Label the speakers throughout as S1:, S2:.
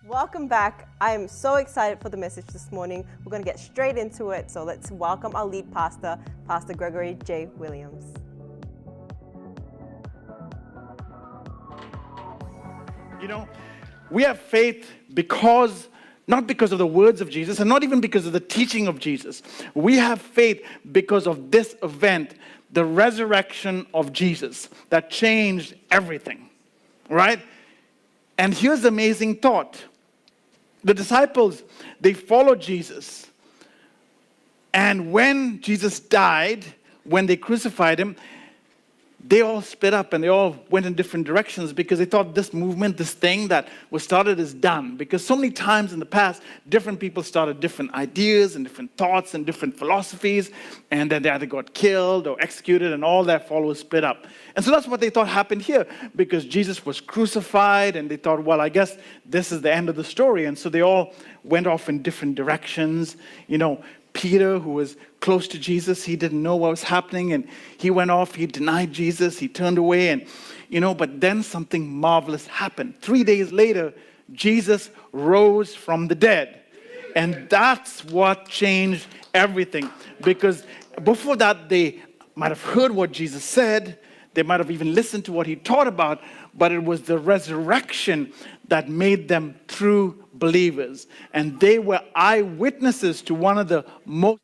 S1: Welcome back. I am so excited for the message this morning. We're going to get straight into it. So let's welcome our lead pastor, Pastor Gregory J. Williams.
S2: You know, we have faith not because of the words of Jesus and not even because of the teaching of Jesus. We have faith because of this event, the resurrection of Jesus, that changed everything, right? And here's the amazing thought. The disciples, they followed Jesus. And when Jesus died, when they crucified him, they all split up and they all went in different directions because they thought this movement, this thing that was started is done. Because so many times in the past, different people started different ideas and different thoughts and different philosophies, and then they either got killed or executed, and all their followers split up. And so that's what they thought happened here, because Jesus was crucified, and they thought, well, I guess this is the end of the story. And so they all went off in different directions. You know, Peter, who was close to Jesus, he didn't know what was happening, and he went off, he denied Jesus, he turned away, and but then something marvelous happened. 3 days later, Jesus rose from the dead. And that's what changed everything. Because before that, they might have heard what Jesus said, they might have even listened to what he taught about, but it was the resurrection that made them true believers. And they were eyewitnesses to one of the most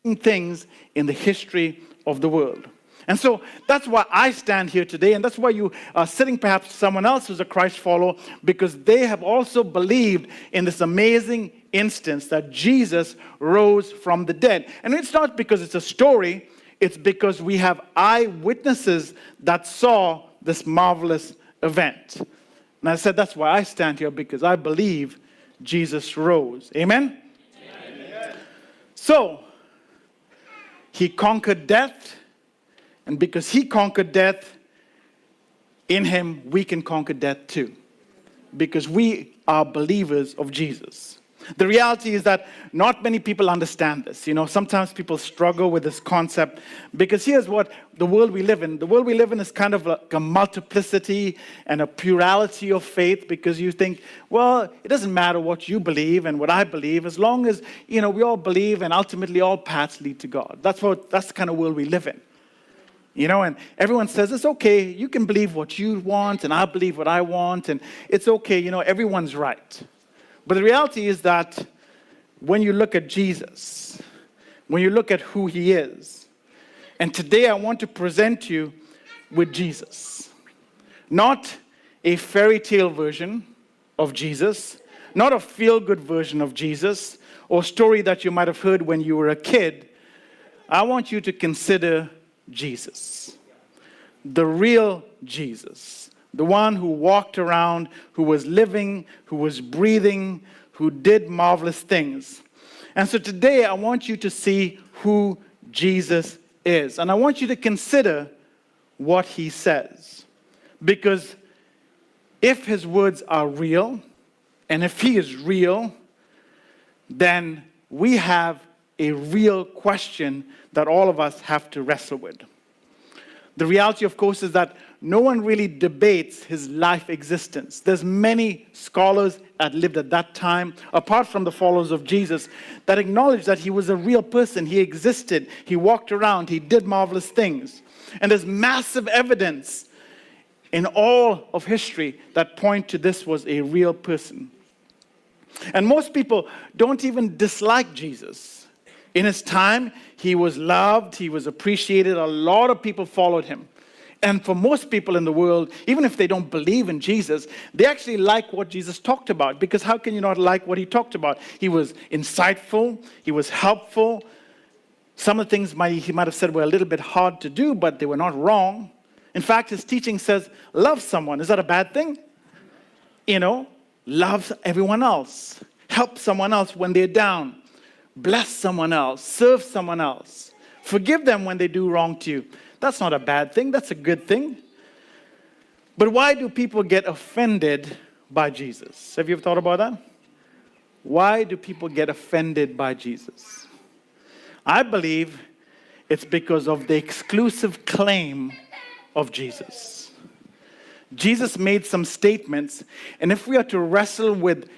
S2: important things in the history of the world. And so that's why I stand here today, and that's why you are sitting perhaps someone else who's a Christ follower, because they have also believed in this amazing instance that Jesus rose from the dead. And it's not because it's a story, it's because we have eyewitnesses that saw this marvelous event. And I said that's why I stand here, because I believe Jesus rose. Amen? Amen. So, he conquered death, and because he conquered death, in him we can conquer death too, because we are believers of Jesus. The reality is that not many people understand this. Sometimes people struggle with this concept, because here's what the world we live in. The world we live in is kind of like a multiplicity and a plurality of faith, because you think, well, it doesn't matter what you believe and what I believe, as long as, we all believe and ultimately all paths lead to God. That's the kind of world we live in. And everyone says, it's okay, you can believe what you want and I'll believe what I want, and it's okay, everyone's right. But the reality is that when you look at Jesus, when you look at who he is, and today I want to present you with Jesus. Not a fairy tale version of Jesus, not a feel-good version of Jesus, or story that you might have heard when you were a kid. I want you to consider Jesus, the real Jesus. The one who walked around, who was living, who was breathing, who did marvelous things. And so today I want you to see who Jesus is. And I want you to consider what he says. Because if his words are real, and if he is real, then we have a real question that all of us have to wrestle with. The reality, of course, is that no one really debates his life existence. There's many scholars that lived at that time, apart from the followers of Jesus, that acknowledge that he was a real person. He existed. He walked around. He did marvelous things. And there's massive evidence in all of history that point to this was a real person. And most people don't even dislike Jesus. In his time, he was loved, he was appreciated, a lot of people followed him. And for most people in the world, even if they don't believe in Jesus, they actually like what Jesus talked about. Because how can you not like what he talked about? He was insightful, he was helpful. Some of the things he might have said were a little bit hard to do, but they were not wrong. In fact, his teaching says, love someone. Is that a bad thing? Love everyone else. Help someone else when they're down. Bless someone else, serve someone else, forgive them when they do wrong to you. That's not a bad thing, that's a good thing. But why do people get offended by Jesus? Have you ever thought about that? Why do people get offended by Jesus? I believe it's because of the exclusive claim of Jesus. Jesus made some statements, and if we are to wrestle with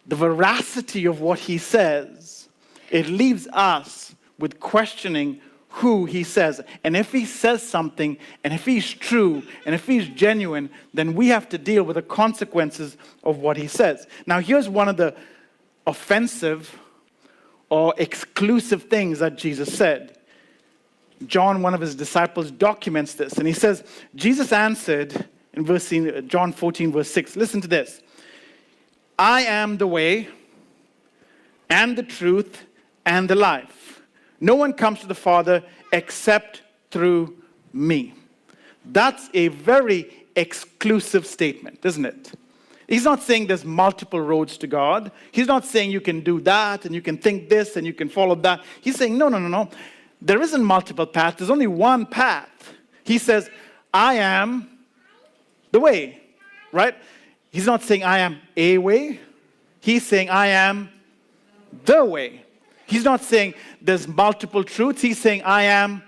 S2: the veracity of what he says, it leaves us with questioning who he says. And if he says something, and if he's true, and if he's genuine, then we have to deal with the consequences of what he says. Now, here's one of the offensive or exclusive things that Jesus said. John, one of his disciples, documents this, and he says, Jesus answered in John 14, verse 6, listen to this. I am the way and the truth and the life. No one comes to the Father except through me. That's a very exclusive statement, isn't it? He's not saying there's multiple roads to God. He's not saying you can do that and you can think this and you can follow that. He's saying, no. There isn't multiple paths. There's only one path. He says, I am the way, right? He's not saying I am a way. He's saying I am the way. He's not saying there's multiple truths. He's saying I am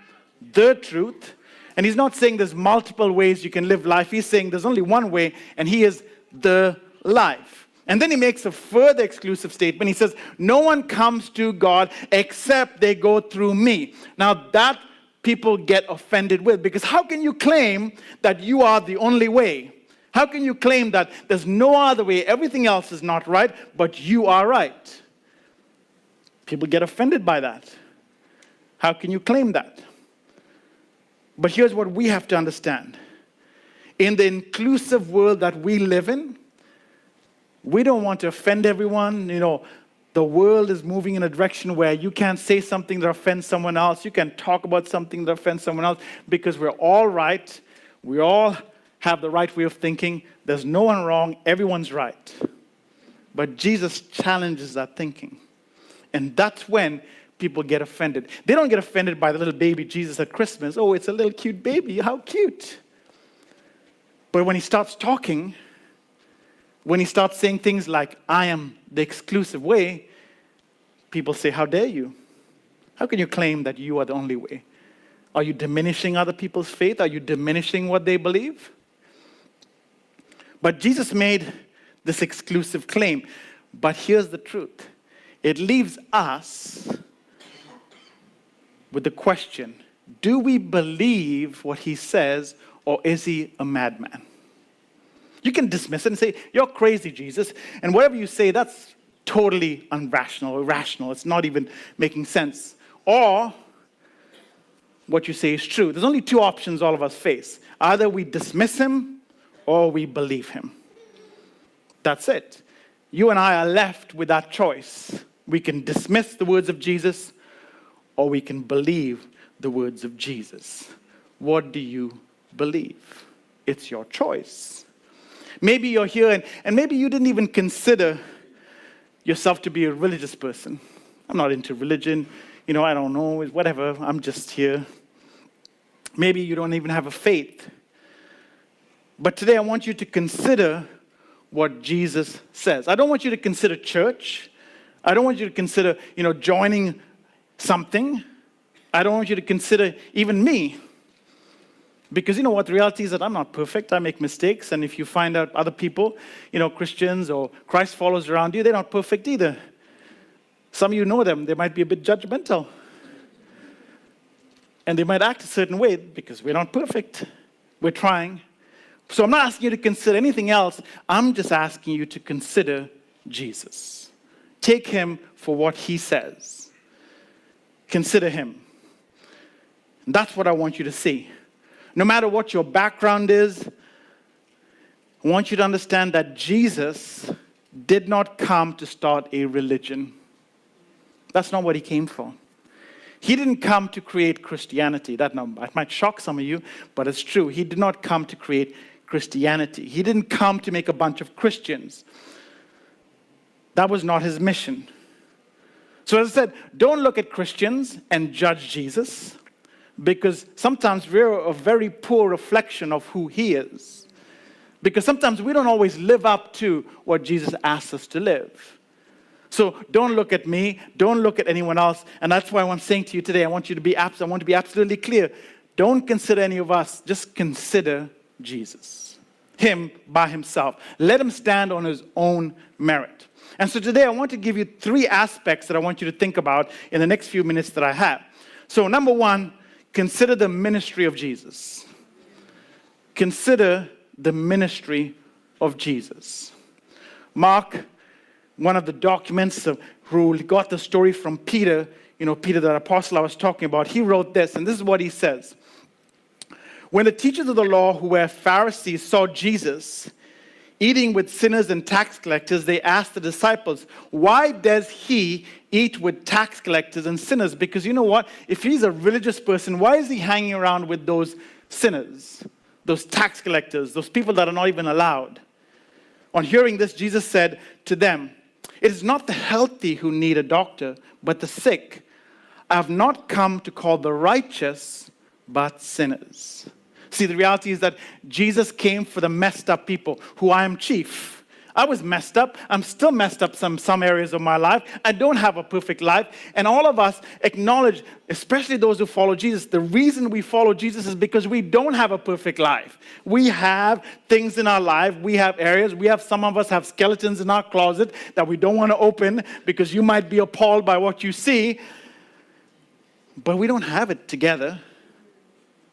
S2: the truth. And he's not saying there's multiple ways you can live life. He's saying there's only one way, and he is the life. And then he makes a further exclusive statement. He says, no one comes to God except they go through me. Now that people get offended with, because how can you claim that you are the only way? How can you claim that there's no other way, everything else is not right, but you are right? People get offended by that. How can you claim that? But here's what we have to understand. In the inclusive world that we live in, we don't want to offend everyone. The world is moving in a direction where you can't say something that offends someone else. You can talk about something that offends someone else because we're all right. We all have the right way of thinking. There's no one wrong. Everyone's right. But Jesus challenges that thinking. And that's when people get offended. They don't get offended by the little baby Jesus at Christmas. Oh, it's a little cute baby. How cute. But when he starts talking, when he starts saying things like, I am the exclusive way, people say, how dare you? How can you claim that you are the only way? Are you diminishing other people's faith? Are you diminishing what they believe? But Jesus made this exclusive claim. But here's the truth. It leaves us with the question, do we believe what he says, or is he a madman? You can dismiss it and say, you're crazy, Jesus. And whatever you say, that's totally irrational. It's not even making sense. Or what you say is true. There's only two options all of us face. Either we dismiss him or we believe him. That's it. You and I are left with that choice. We can dismiss the words of Jesus or we can believe the words of Jesus. What do you believe? It's your choice. Maybe you're here and maybe you didn't even consider yourself to be a religious person. I'm not into religion. I don't know, whatever. I'm just here. Maybe you don't even have a faith. But today I want you to consider what Jesus says. I don't want you to consider church. I don't want you to consider, joining something. I don't want you to consider even me. Because you know what, the reality is that I'm not perfect. I make mistakes. And if you find out other people, Christians or Christ followers around you, they're not perfect either. Some of you know them. They might be a bit judgmental. And they might act a certain way because we're not perfect. We're trying. So I'm not asking you to consider anything else. I'm just asking you to consider Jesus. Take him for what he says. Consider him. And that's what I want you to see. No matter what your background is, I want you to understand that Jesus did not come to start a religion. That's not what he came for. He didn't come to create Christianity. That might shock some of you, but it's true. He did not come to create Christianity. He didn't come to make a bunch of Christians. That was not his mission. So as I said, don't look at Christians and judge Jesus, because sometimes we're a very poor reflection of who he is. Because sometimes we don't always live up to what Jesus asks us to live. So don't look at me, don't look at anyone else, and that's why I'm saying to you today, I want to be absolutely clear. Don't consider any of us, just consider Jesus. him by himself. Let him stand on his own merit. And so today I want to give you 3 aspects that I want you to think about in the next few minutes that I have. So number 1, consider the ministry of Jesus. Consider the ministry of Jesus. Mark, one of the documents who got the story from Peter, Peter, the apostle I was talking about, he wrote this, and this is what he says. When the teachers of the law, who were Pharisees, saw Jesus eating with sinners and tax collectors, they asked the disciples, why does he eat with tax collectors and sinners? Because you know what? If he's a religious person, why is he hanging around with those sinners, those tax collectors, those people that are not even allowed? On hearing this, Jesus said to them, it is not the healthy who need a doctor, but the sick. I have not come to call the righteous, but sinners. See, the reality is that Jesus came for the messed up people, who I am chief. I was messed up. I'm still messed up some areas of my life. I don't have a perfect life. And all of us acknowledge, especially those who follow Jesus, the reason we follow Jesus is because we don't have a perfect life. We have things in our life. We have areas. Some of us have skeletons in our closet that we don't want to open because you might be appalled by what you see. But we don't have it together.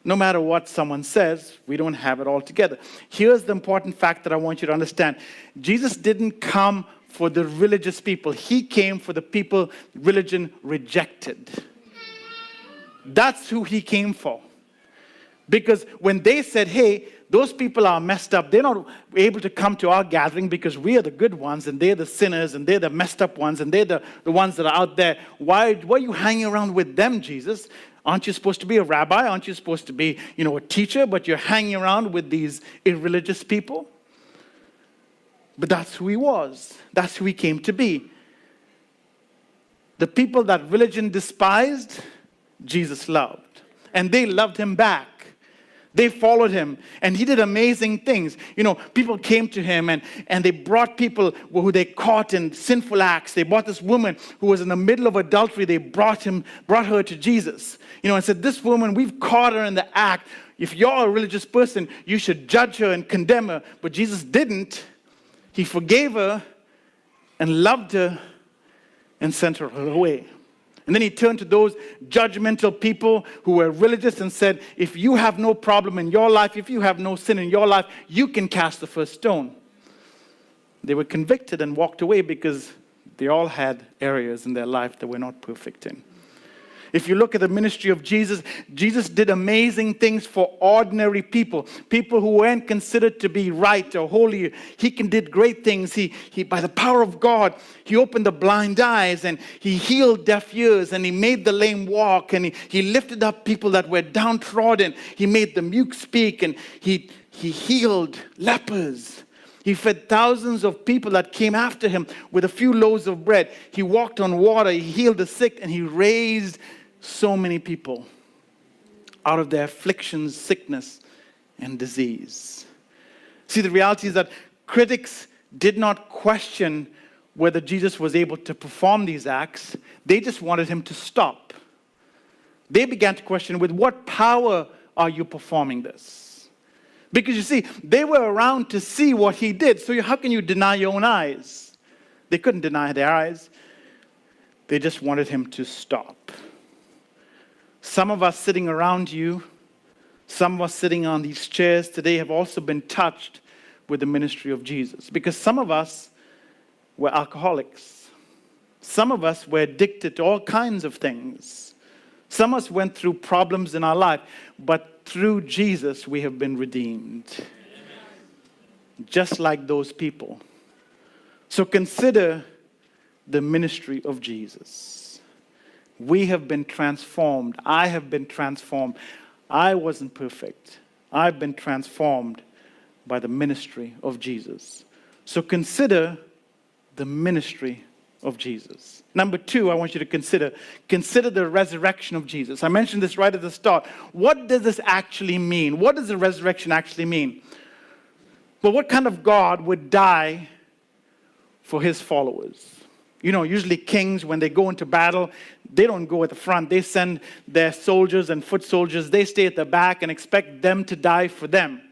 S2: No matter what someone says, we don't have it all together. Here's the important fact that I want you to understand. Jesus didn't come for the religious people. He came for the people religion rejected. That's who he came for. Because when they said, hey, those people are messed up, they're not able to come to our gathering because we are the good ones and they're the sinners and they're the messed up ones and they're the ones that are out there. Why are you hanging around with them, Jesus? Aren't you supposed to be a rabbi? Aren't you supposed to be, a teacher? But you're hanging around with these irreligious people? But that's who he was. That's who he came to be. The people that religion despised, Jesus loved. And they loved him back. They followed him, and he did amazing things. People came to him, and they brought people who they caught in sinful acts. They brought this woman who was in the middle of adultery. They brought her to Jesus, and said, this woman, we've caught her in the act. If you're a religious person, you should judge her and condemn her. But Jesus didn't. He forgave her and loved her and sent her away. And then he turned to those judgmental people who were religious and said, if you have no problem in your life, if you have no sin in your life, you can cast the first stone. They were convicted and walked away because they all had areas in their life that were not perfect in. If you look at the ministry of Jesus, Jesus did amazing things for ordinary people, people who weren't considered to be right or holy. He did great things. He by the power of God, he opened the blind eyes and he healed deaf ears and he made the lame walk and he lifted up people that were downtrodden. He made the mute speak and he healed lepers. He fed thousands of people that came after him with a few loaves of bread. He walked on water. He healed the sick and he raised so many people out of their afflictions, sickness, and disease. See, the reality is that critics did not question whether Jesus was able to perform these acts. They just wanted him to stop. They began to question, with what power are you performing this? Because you see, they were around to see what he did. So how can you deny your own eyes? They couldn't deny their eyes. They just wanted him to stop. Some of us sitting around you, some of us sitting on these chairs today have also been touched with the ministry of Jesus. Because some of us were alcoholics. Some of us were addicted to all kinds of things. Some of us went through problems in our life, but through Jesus we have been redeemed. Just like those people. So consider the ministry of Jesus. We have been transformed. I have been transformed. I wasn't perfect. I've been transformed by the ministry of Jesus. So consider the ministry of Jesus. Number 2, I want you to consider the resurrection of Jesus. I mentioned this right at the start. What does this actually mean? What does the resurrection actually mean? Well, what kind of God would die for his followers? Usually kings, when they go into battle, they don't go at the front. They send their soldiers and foot soldiers. They stay at the back and expect them to die for them.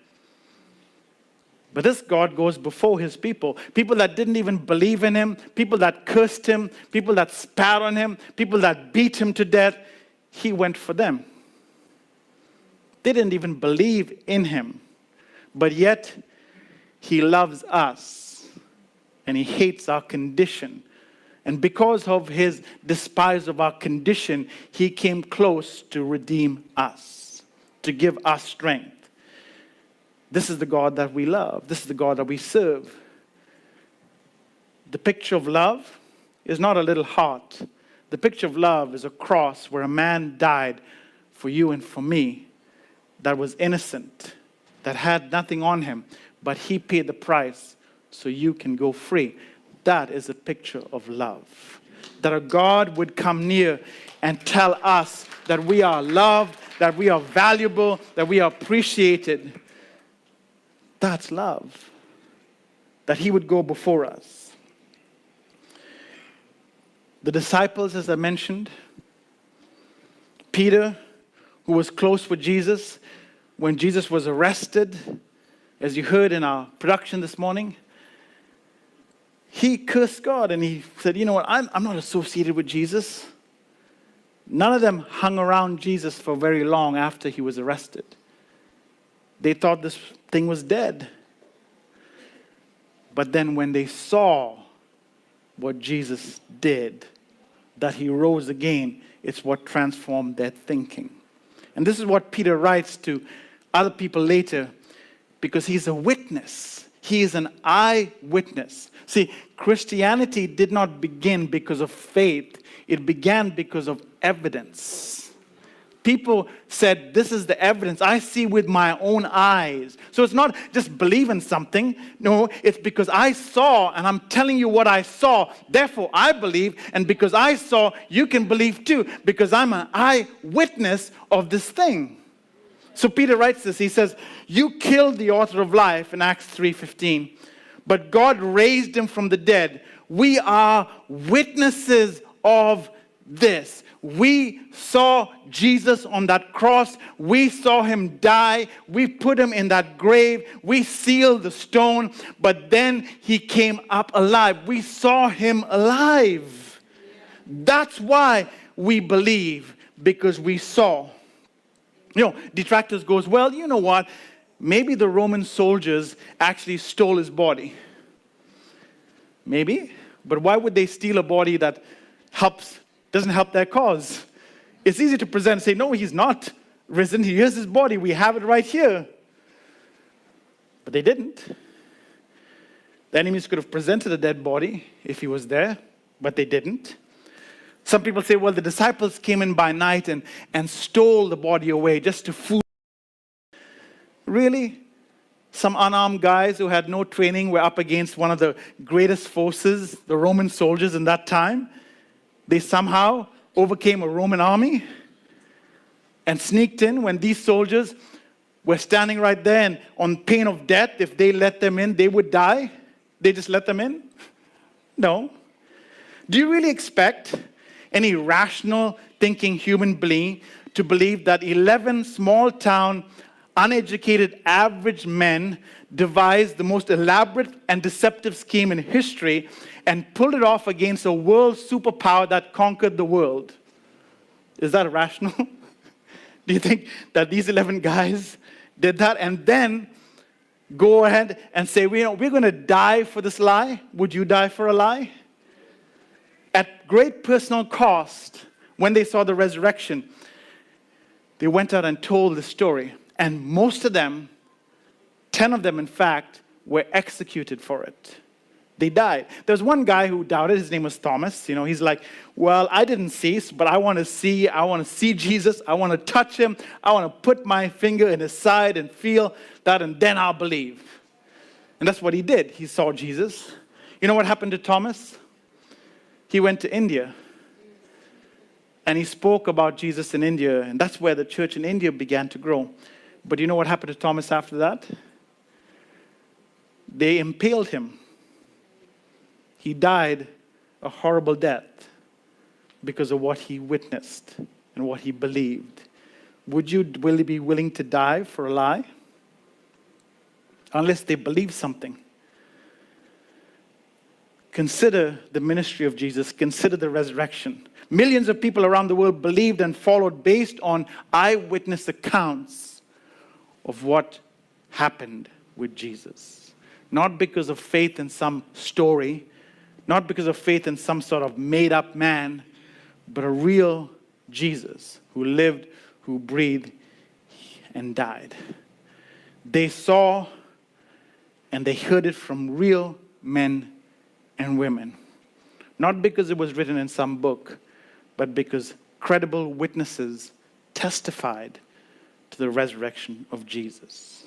S2: But this God goes before his people. People that didn't even believe in him, people that cursed him, people that spat on him, people that beat him to death. He went for them. They didn't even believe in him. But yet, he loves us. And he hates our condition. And because of his despise of our condition, he came close to redeem us, to give us strength. This is the God that we love. This is the God that we serve. The picture of love is not a little heart. The picture of love is a cross where a man died for you and for me that was innocent, that had nothing on him, but he paid the price so you can go free. That is a picture of love. That a God would come near and tell us that we are loved, that we are valuable, that we are appreciated. That's love. That he would go before us. The disciples, as I mentioned, Peter, who was close with Jesus, when Jesus was arrested, as you heard in our production this morning, he cursed God and he said, you know what, I'm not associated with Jesus. None of them hung around Jesus for very long after he was arrested. They thought this thing was dead. But then when they saw what Jesus did, that he rose again, it's what transformed their thinking. And this is what Peter writes to other people later, because he's a witness. He is an eyewitness. See, Christianity did not begin because of faith. It began because of evidence. People said, this is the evidence I see with my own eyes. So it's not just believe in something. No, it's because I saw, and I'm telling you what I saw. Therefore, I believe. And because I saw, you can believe too. Because I'm an eyewitness of this thing. So Peter writes this. He says, you killed the author of life in Acts 3:15. But God raised him from the dead. We are witnesses of this. We saw Jesus on that cross. We saw him die. We put him in that grave. We sealed the stone. But then he came up alive. We saw him alive. That's why we believe, because we saw. You know, detractors goes, well, you know what? Maybe the Roman soldiers actually stole his body. Maybe. But why would they steal a body that doesn't help their cause? It's easy to present and say, no, he's not risen. Here's his body. We have it right here. But they didn't. The enemies could have presented a dead body if he was there, but they didn't. Some people say, well, the disciples came in by night and stole the body away just to fool. Really? Some unarmed guys who had no training were up against one of the greatest forces, the Roman soldiers in that time. They somehow overcame a Roman army and sneaked in when these soldiers were standing right there, and on pain of death, if they let them in, they would die. They just let them in? No. Do you really expect any rational thinking human being to believe that 11 small town, uneducated, average men devised the most elaborate and deceptive scheme in history and pulled it off against a world superpower that conquered the world? Is that rational? Do you think that these 11 guys did that and then go ahead and say, we're going to die for this lie? Would you die for a lie? At great personal cost, when they saw the resurrection, they went out and told the story. And most of them, 10 of them in fact, were executed for it. They died. There's one guy who doubted. His name was Thomas. He's like, well, I didn't see, but I want to see Jesus. I want to touch him. I want to put my finger in his side and feel that, and then I'll believe. And that's what he did. He saw Jesus. You know what happened to Thomas? He went to India. And he spoke about Jesus in India. And that's where the church in India began to grow. But you know what happened to Thomas after that? They impaled him. He died a horrible death because of what he witnessed and what he believed. Would you really be willing to die for a lie? unless they believe something. Consider the ministry of Jesus. Consider the resurrection. Millions of people around the world believed and followed based on eyewitness accounts of what happened with Jesus. Not because of faith in some story, not because of faith in some sort of made-up man, but a real Jesus who lived, who breathed, and died. They saw and they heard it from real men and women. Not because it was written in some book, but because credible witnesses testified to the resurrection of Jesus.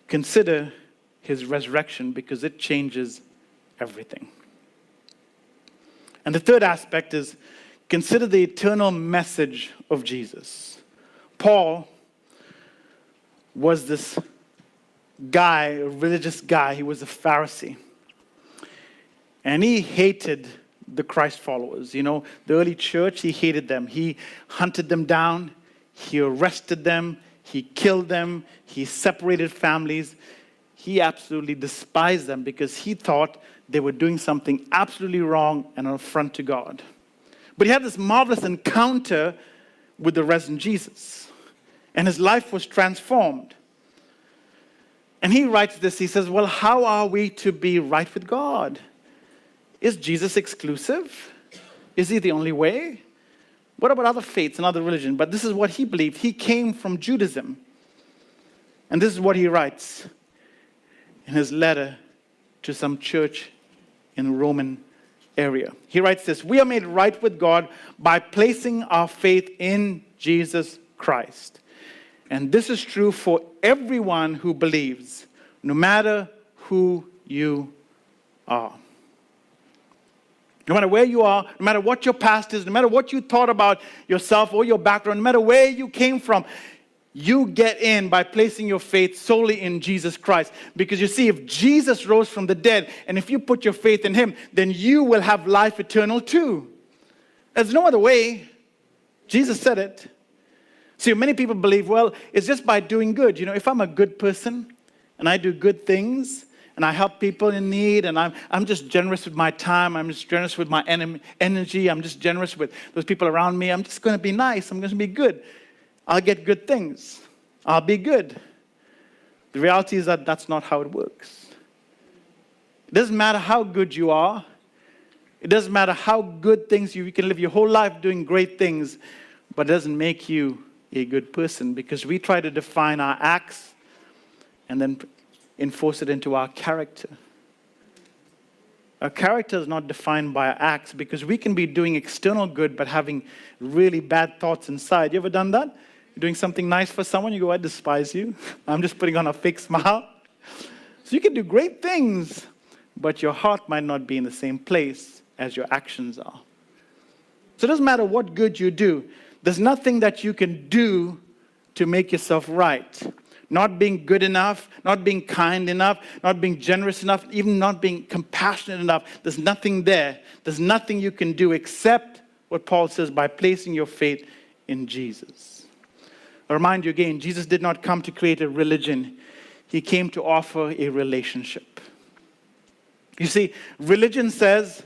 S2: Consider his resurrection because it changes everything. And the third aspect is consider the eternal message of Jesus. Paul was this guy, a religious guy. He was a Pharisee. And he hated the Christ followers. You know, the early church, he hated them. He hunted them down. He arrested them. He killed them. He separated families. He absolutely despised them because he thought they were doing something absolutely wrong and an affront to God. But he had this marvelous encounter with the risen Jesus. And his life was transformed. And he writes this, he says, well, how are we to be right with God? Is Jesus exclusive? Is he the only way? What about other faiths and other religions? But this is what he believed. He came from Judaism. And this is what he writes in his letter to some church in the Roman area. He writes this, we are made right with God by placing our faith in Jesus Christ. And this is true for everyone who believes, no matter who you are. No matter where you are, no matter what your past is, no matter what you thought about yourself or your background, no matter where you came from, you get in by placing your faith solely in Jesus Christ. Because you see, if Jesus rose from the dead, and if you put your faith in him, then you will have life eternal too. There's no other way. Jesus said it. See, many people believe, well, it's just by doing good. You know, if I'm a good person, and I do good things, and I help people in need, and I'm just generous with my time, I'm just generous with my energy, I'm just generous with those people around me, I'm just going to be nice, I'm going to be good. I'll get good things. I'll be good. The reality is that that's not how it works. It doesn't matter how good you are. It doesn't matter how good things you can live your whole life doing great things, but it doesn't make you a good person because we try to define our acts and then enforce it into our character. Our character is not defined by our acts because we can be doing external good but having really bad thoughts inside. You ever done that? You're doing something nice for someone, you go, I despise you. I'm just putting on a fake smile. So you can do great things, but your heart might not be in the same place as your actions are. So it doesn't matter what good you do. There's nothing that you can do to make yourself right. Not being good enough, not being kind enough, not being generous enough, even not being compassionate enough. There's nothing there. There's nothing you can do except what Paul says by placing your faith in Jesus. I remind you again, Jesus did not come to create a religion. He came to offer a relationship. You see, religion says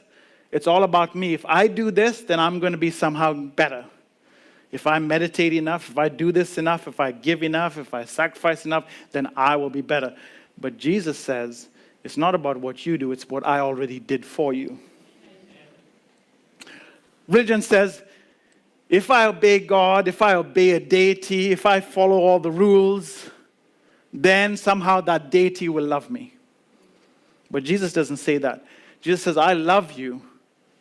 S2: it's all about me. If I do this, then I'm going to be somehow better. If I meditate enough, if I do this enough, if I give enough, if I sacrifice enough, then I will be better. But Jesus says, it's not about what you do, it's what I already did for you. Religion says, if I obey God, if I obey a deity, if I follow all the rules, then somehow that deity will love me. But Jesus doesn't say that. Jesus says, I love you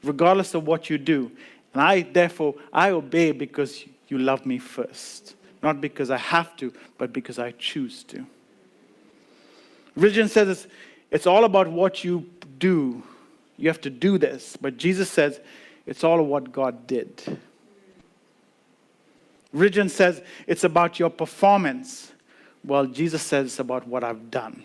S2: regardless of what you do. And I obey because you love me first. Not because I have to, but because I choose to. Religion says it's all about what you do. You have to do this. But Jesus says it's all of what God did. Religion says it's about your performance. Well, Jesus says it's about what I've done.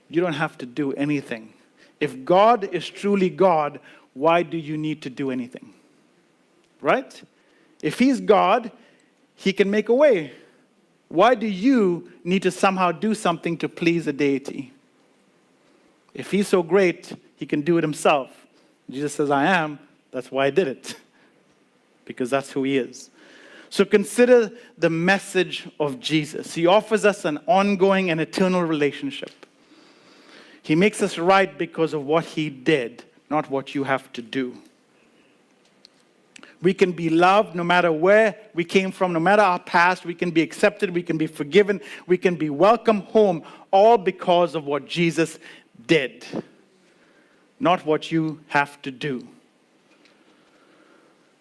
S2: You don't have to do anything. If God is truly God, why do you need to do anything? Right? If he's God, he can make a way. Why do you need to somehow do something to please a deity? If he's so great, he can do it himself. Jesus says, I am. That's why I did it. Because that's who he is. So consider the message of Jesus. He offers us an ongoing and eternal relationship. He makes us right because of what he did, not what you have to do. We can be loved no matter where we came from, no matter our past. We can be accepted, we can be forgiven, we can be welcome home, all because of what Jesus did, not what you have to do.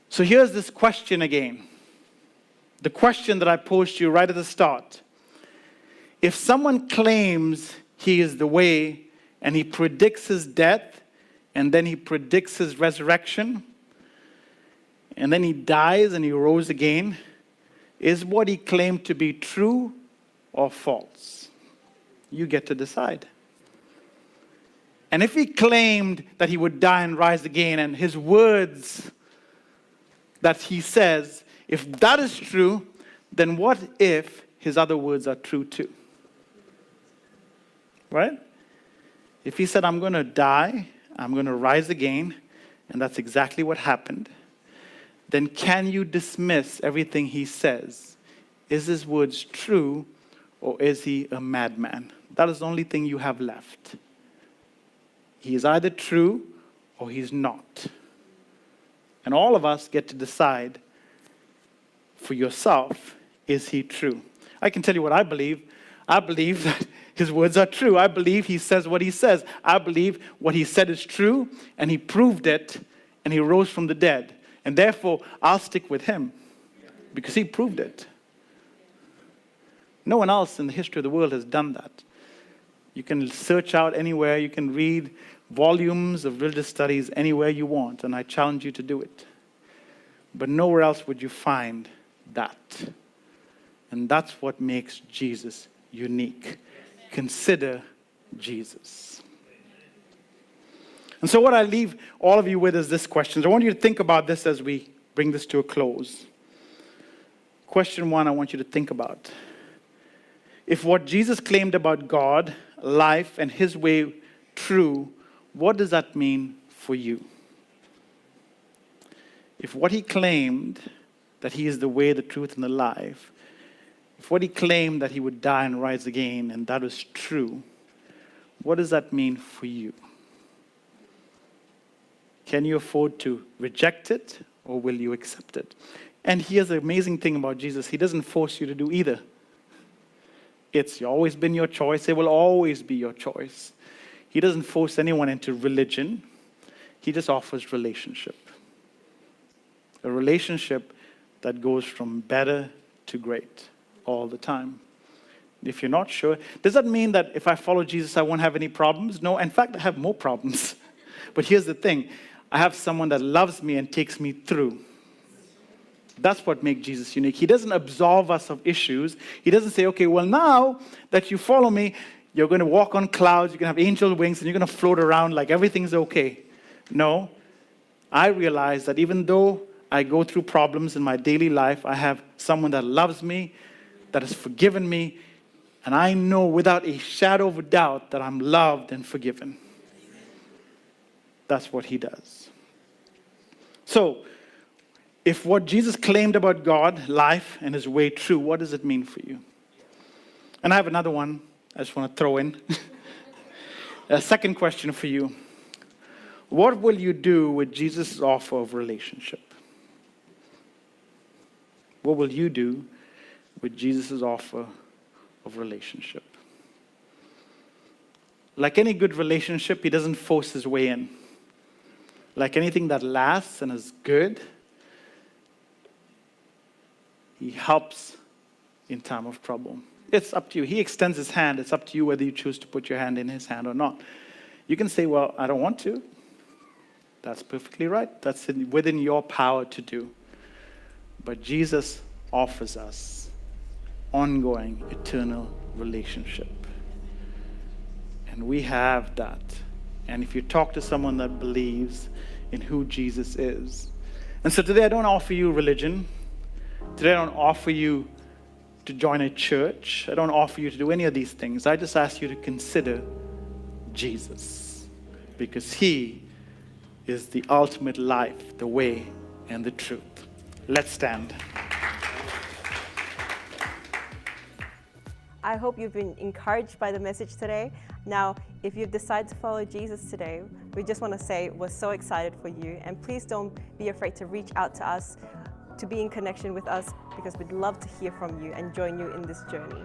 S2: So here's this question again. The question that I posed to you right at the start. If someone claims he is the way, and he predicts his death, and then he predicts his resurrection, and then he dies and he rose again, is what he claimed to be true or false? You get to decide. And if he claimed that he would die and rise again, and his words that he says, if that is true, then what if his other words are true too? Right? If he said, I'm going to die, I'm going to rise again, and that's exactly what happened, then can you dismiss everything he says? Is his words true, or is he a madman? That is the only thing you have left. He is either true or he's not. And all of us get to decide for yourself, is he true? I can tell you what I believe. I believe that his words are true. I believe he says what he says. I believe what he said is true, and he proved it, and he rose from the dead. And therefore, I'll stick with him because he proved it. No one else in the history of the world has done that. You can search out anywhere. You can read volumes of religious studies anywhere you want, and I challenge you to do it. But nowhere else would you find that. And that's what makes Jesus unique. Consider Jesus. And so what I leave all of you with is this question. I want you to think about this as we bring this to a close. Question one, I want you to think about. If what Jesus claimed about God, life, and his way true, what does that mean for you? If what he claimed, that he is the way, the truth, and the life, if what he claimed that he would die and rise again, and that is true, what does that mean for you? Can you afford to reject it, or will you accept it? And here's the amazing thing about Jesus. He doesn't force you to do either. It's always been your choice. It will always be your choice. He doesn't force anyone into religion. He just offers relationship. A relationship that goes from better to great all the time. If you're not sure, does that mean that if I follow Jesus, I won't have any problems? No, in fact, I have more problems. But here's the thing. I have someone that loves me and takes me through. That's what makes Jesus unique. He doesn't absolve us of issues. He doesn't say, okay, well, now that you follow me, you're going to walk on clouds, you're going to have angel wings, and you're going to float around like everything's okay. No, I realize that even though I go through problems in my daily life, I have someone that loves me, that has forgiven me, and I know without a shadow of a doubt that I'm loved and forgiven. That's what he does. So, if what Jesus claimed about God, life, and his way true, what does it mean for you? And I have another one I just want to throw in. A second question for you. What will you do with Jesus' offer of relationship? What will you do with Jesus' offer of relationship? Like any good relationship, he doesn't force his way in. Like anything that lasts and is good, he helps in time of trouble. It's up to you. He extends his hand. It's up to you whether you choose to put your hand in his hand or not. You can say, well, I don't want to. That's perfectly right. That's within your power to do. But Jesus offers us ongoing, eternal relationship. And we have that. And if you talk to someone that believes in who Jesus is. And so today I don't offer you religion. Today I don't offer you to join a church. I don't offer you to do any of these things. I just ask you to consider Jesus, because He is the ultimate life, the way, and the truth. Let's stand.
S1: I hope you've been encouraged by the message today. Now, if you've decided to follow Jesus today, we just want to say we're so excited for you. And please don't be afraid to reach out to us, to be in connection with us, because we'd love to hear from you and join you in this journey.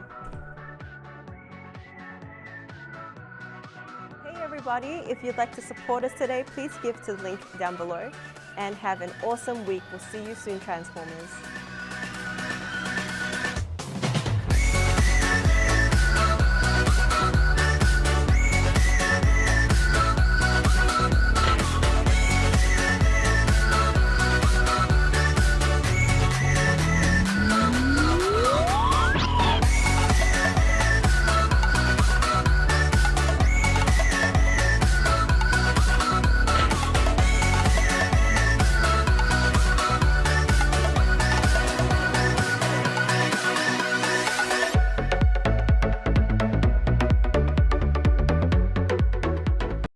S1: Hey everybody, if you'd like to support us today, please give to the link down below. And have an awesome week. We'll see you soon, Transformers.